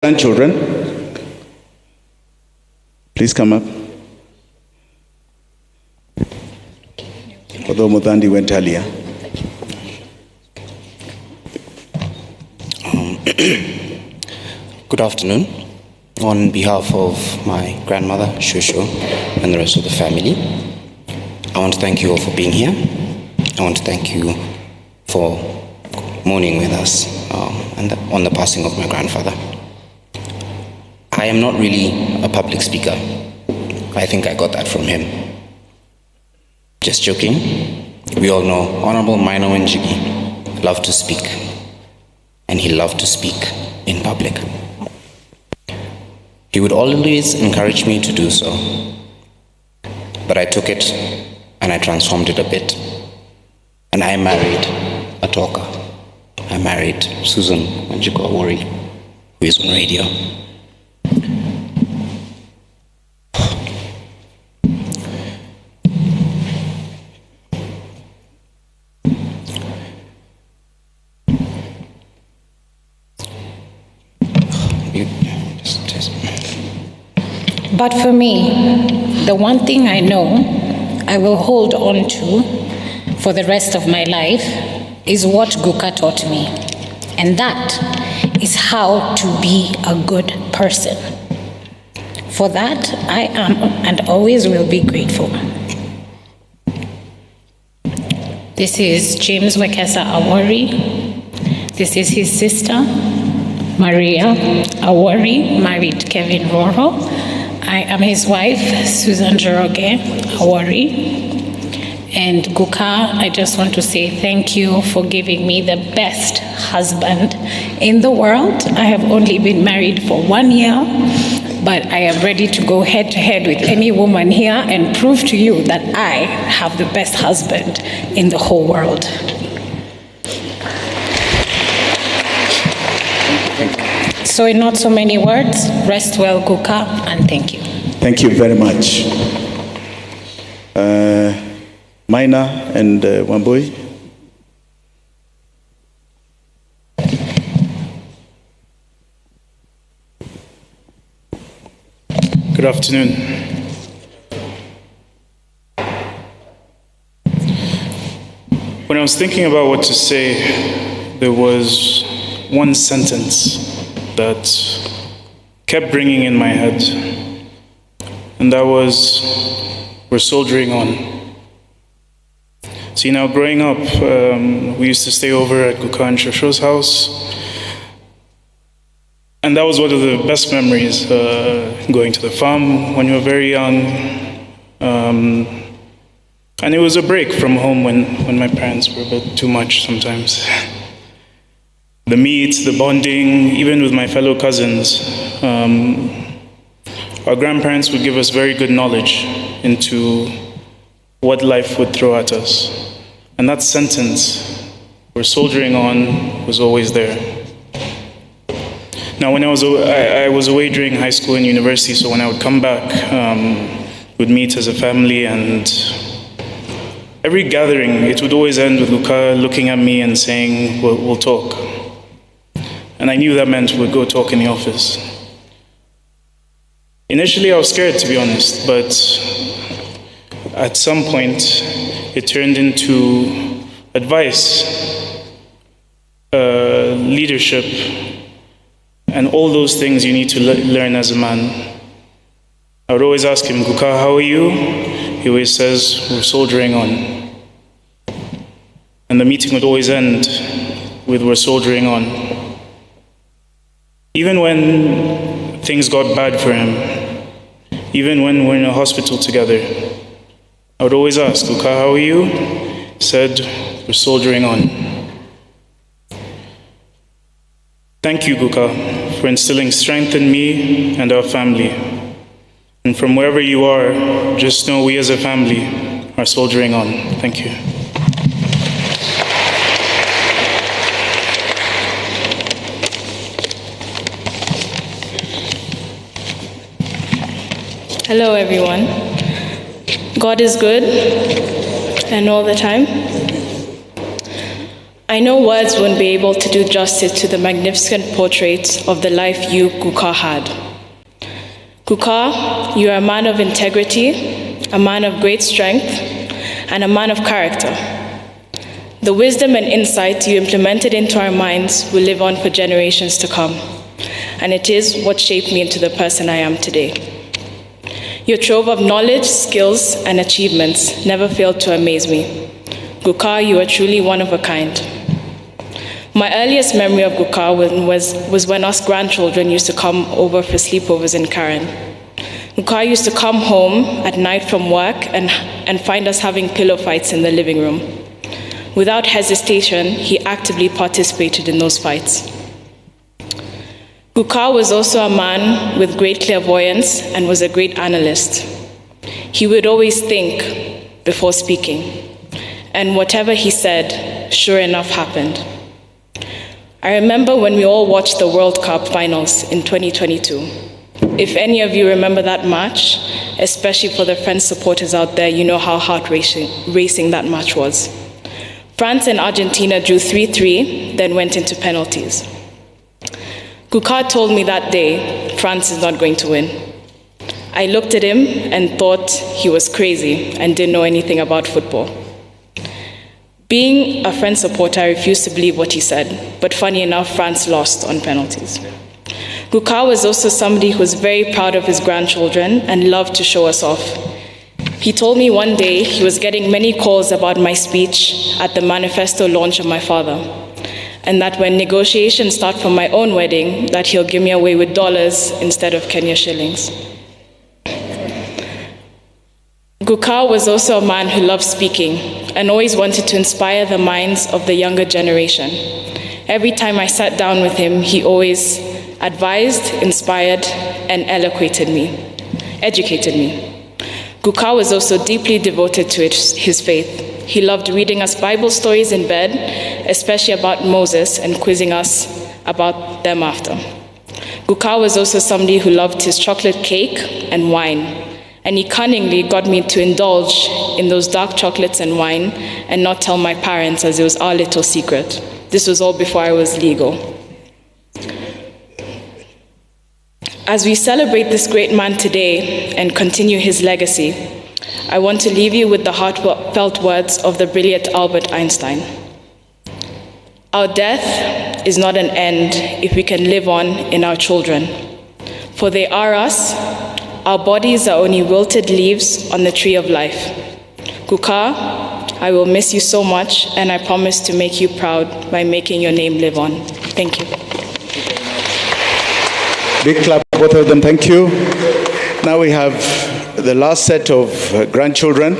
Grandchildren, please come up. Although Mudandi went earlier. Good afternoon. On behalf of my grandmother, Shushu, and the rest of the family, I want to thank you all for being here. I want to thank you for mourning with us on the passing of my grandfather. I am not really a public speaker. I think I got that from him. Just joking. We all know Honorable Maina Wanjigi loved to speak, and he loved to speak in public. He would always encourage me to do so, but I took it and I transformed it a bit, and I married a talker. I married Susan Wanjigi, who is on radio. But for me, the one thing I know I will hold on to for the rest of my life is what Guka taught me. And that is how to be a good person. For that, I am and always will be grateful. This is James Wekesa Awori. This is his sister, Maria Awori, married Kevin Roro. I am his wife, Susan Joroge Awori. And Guka, I just want to say thank you for giving me the best husband in the world. I have only been married for 1 year, but I am ready to go head to head with any woman here and prove to you that I have the best husband in the whole world. So in not so many words, rest well, Guka, and thank you. Thank you very much. Maina and Wambui. Good afternoon. When I was thinking about what to say, there was one sentence that kept ringing in my head, and that was, we're soldiering on. See, now growing up, we used to stay over at Guka and Shosho's house, and that was one of the best memories, going to the farm when you were very young. And it was a break from home when my parents were a bit too much sometimes. The meets, the bonding, even with my fellow cousins. Our grandparents would give us very good knowledge into what life would throw at us. And that sentence, we're soldiering on, was always there. Now, when I was away during high school and university, so when I would come back, we'd meet as a family, and every gathering, it would always end with Luca looking at me and saying, we'll talk. And I knew that meant we'd go talk in the office. Initially, I was scared, to be honest, but at some point, it turned into advice, leadership, and all those things you need to learn as a man. I would always ask him, Guka, how are you? He always says, we're soldiering on. And the meeting would always end with, we're soldiering on. Even when things got bad for him, even when we're in a hospital together, I would always ask, Guka, how are you? He said, we're soldiering on. Thank you, Guka, for instilling strength in me and our family. And from wherever you are, just know we as a family are soldiering on. Thank you. Hello, everyone. God is good, and all the time. I know words won't be able to do justice to the magnificent portrait of the life you, Kuka, had. Kuka, you are a man of integrity, a man of great strength, and a man of character. The wisdom and insight you implemented into our minds will live on for generations to come, and it is what shaped me into the person I am today. Your trove of knowledge, skills, and achievements never failed to amaze me. Kuka, you are truly one of a kind. My earliest memory of Kuka was when us grandchildren used to come over for sleepovers in Karen. Kuka used to come home at night from work and find us having pillow fights in the living room. Without hesitation, he actively participated in those fights. Kuka was also a man with great clairvoyance and was a great analyst. He would always think before speaking, and whatever he said, sure enough, happened. I remember when we all watched the World Cup finals in 2022. If any of you remember that match, especially for the French supporters out there, you know how heart-racing that match was. France and Argentina drew 3-3, then went into penalties. Kuka told me that day, France is not going to win. I looked at him and thought he was crazy and didn't know anything about football. Being a French supporter, I refused to believe what he said, but funny enough, France lost on penalties. Kuka was also somebody who was very proud of his grandchildren and loved to show us off. He told me one day he was getting many calls about my speech at the manifesto launch of my father, and that when negotiations start for my own wedding, that he'll give me away with dollars instead of Kenya shillings. Kuka was also a man who loved speaking and always wanted to inspire the minds of the younger generation. Every time I sat down with him, he always advised, inspired, and educated me. Kuka was also deeply devoted to his faith. He loved reading us Bible stories in bed, especially about Moses, and quizzing us about them after. Kuka was also somebody who loved his chocolate cake and wine, and he cunningly got me to indulge in those dark chocolates and wine and not tell my parents, as it was our little secret. This was all before I was legal. As we celebrate this great man today and continue his legacy, I want to leave you with the heartfelt words of the brilliant Albert Einstein. Our death is not an end if we can live on in our children, for they are us. Our bodies are only wilted leaves on the tree of life. Kuka, I will miss you so much, and I promise to make you proud by making your name live on. Thank you. Big clap, both of them. Thank you. Now we have the last set of grandchildren.